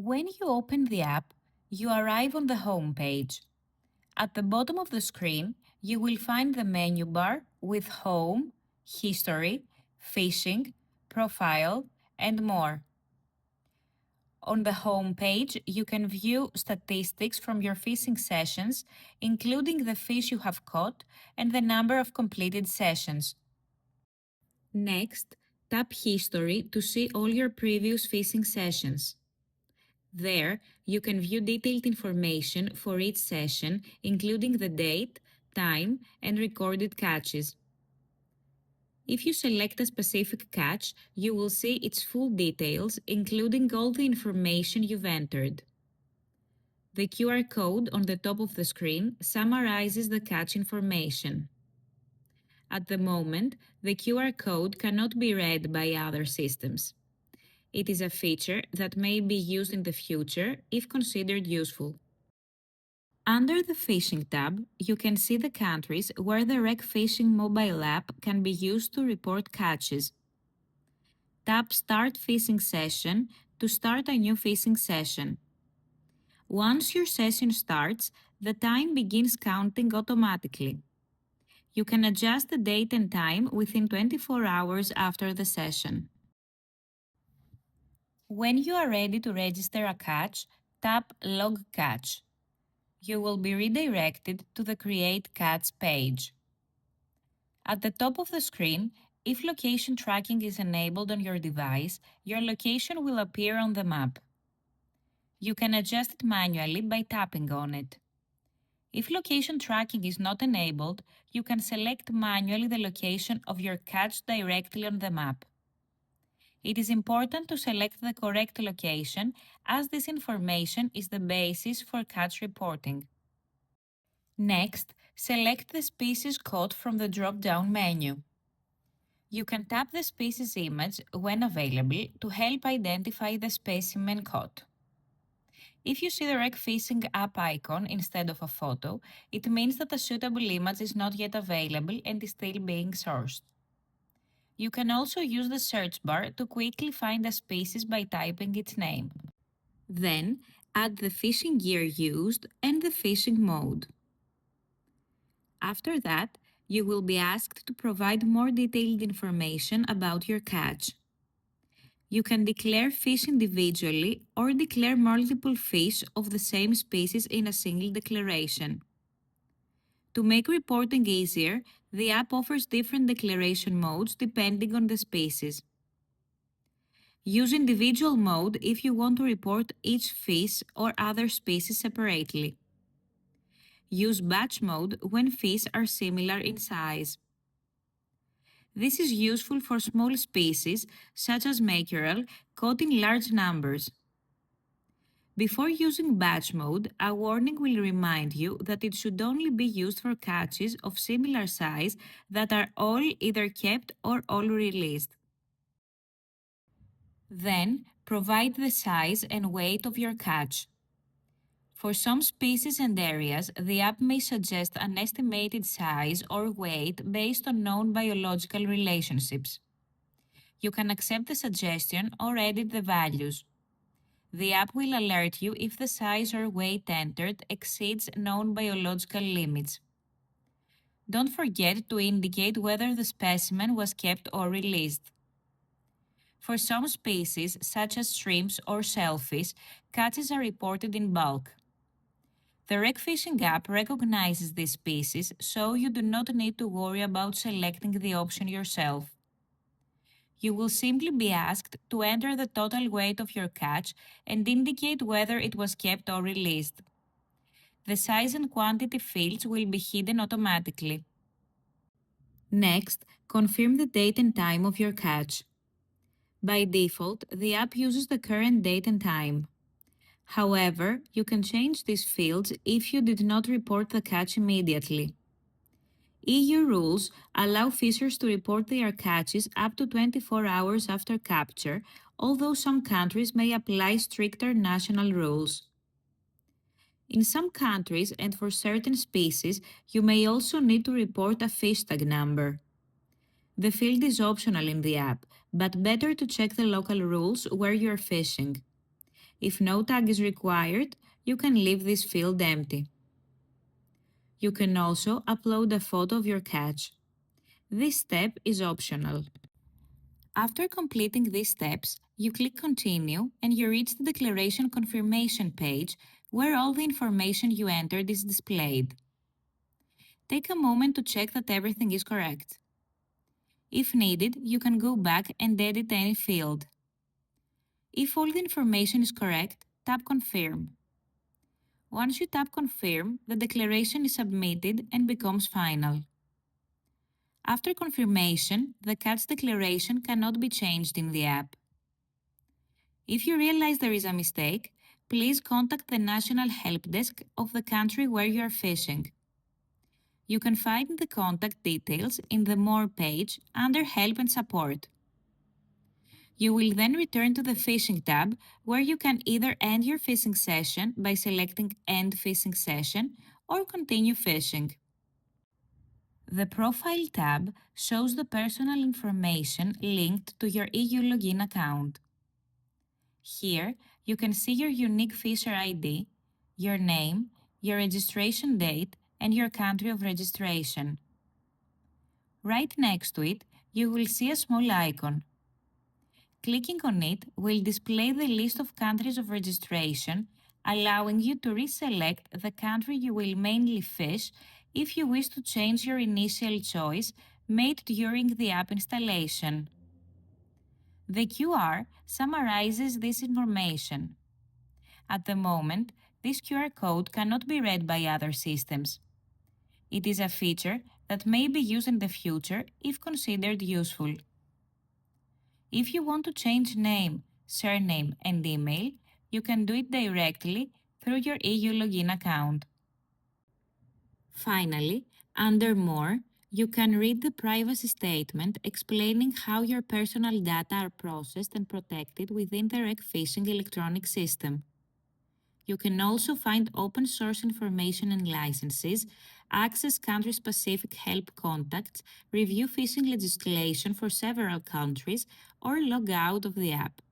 When you open the app, you arrive on the home page. At the bottom of the screen, you will find the menu bar with Home, History, Fishing, Profile, and more. On the home page, you can view statistics from your fishing sessions, including the fish you have caught and the number of completed sessions. Next, tap History to see all your previous fishing sessions. There, you can view detailed information for each session, including the date, time, and recorded catches. If you select a specific catch, you will see its full details, including all the information you've entered. The QR code on the top of the screen summarizes the catch information. At the moment, the QR code cannot be read by other systems. It is a feature that may be used in the future if considered useful. Under the Fishing tab, you can see the countries where the RecFishing Mobile app can be used to report catches. Tap Start Fishing Session to start a new fishing session. Once your session starts, the time begins counting automatically. You can adjust the date and time within 24 hours after the session. When you are ready to register a catch, tap Log Catch. You will be redirected to the Create Catch page. At the top of the screen, if location tracking is enabled on your device, your location will appear on the map. You can adjust it manually by tapping on it. If location tracking is not enabled, you can select manually the location of your catch directly on the map. It is important to select the correct location, as this information is the basis for catch reporting. Next, select the species caught from the drop-down menu. You can tap the species image when available to help identify the specimen caught. If you see the RecFishing app icon instead of a photo, it means that a suitable image is not yet available and is still being sourced. You can also use the search bar to quickly find a species by typing its name. Then, add the fishing gear used and the fishing mode. After that, you will be asked to provide more detailed information about your catch. You can declare fish individually or declare multiple fish of the same species in a single declaration. To make reporting easier, the app offers different declaration modes depending on the species. Use individual mode if you want to report each fish or other species separately. Use batch mode when fish are similar in size. This is useful for small species, such as mackerel, caught in large numbers. Before using batch mode, a warning will remind you that it should only be used for catches of similar size that are all either kept or all released. Then, provide the size and weight of your catch. For some species and areas, the app may suggest an estimated size or weight based on known biological relationships. You can accept the suggestion or edit the values. The app will alert you if the size or weight entered exceeds known biological limits. Don't forget to indicate whether the specimen was kept or released. For some species, such as shrimps or shellfish, catches are reported in bulk. The RecFishing app recognizes these species, so you do not need to worry about selecting the option yourself. You will simply be asked to enter the total weight of your catch and indicate whether it was kept or released. The size and quantity fields will be hidden automatically. Next, confirm the date and time of your catch. By default, the app uses the current date and time. However, you can change these fields if you did not report the catch immediately. EU rules allow fishers to report their catches up to 24 hours after capture, although some countries may apply stricter national rules. In some countries and for certain species, you may also need to report a fish tag number. The field is optional in the app, but better to check the local rules where you are fishing. If no tag is required, you can leave this field empty. You can also upload a photo of your catch. This step is optional. After completing these steps, you click Continue and you reach the declaration confirmation page where all the information you entered is displayed. Take a moment to check that everything is correct. If needed, you can go back and edit any field. If all the information is correct, tap Confirm. Once you tap Confirm, the declaration is submitted and becomes final. After confirmation, the catch declaration cannot be changed in the app. If you realize there is a mistake, please contact the National Help Desk of the country where you are fishing. You can find the contact details in the More page under Help and Support. You will then return to the Fishing tab, where you can either end your fishing session by selecting End Fishing Session or Continue Fishing. The Profile tab shows the personal information linked to your EU login account. Here, you can see your unique fisher ID, your name, your registration date, and your country of registration. Right next to it, you will see a small icon. Clicking on it will display the list of countries of registration, allowing you to reselect the country you will mainly fish if you wish to change your initial choice made during the app installation. The QR summarizes this information. At the moment, this QR code cannot be read by other systems. It is a feature that may be used in the future if considered useful. If you want to change name, surname, and email, you can do it directly through your EU login account. Finally, under More, you can read the privacy statement explaining how your personal data are processed and protected within the RecFishing electronic system. You can also find open source information and licenses, access country-specific help contacts, review fishing legislation for several countries, or log out of the app.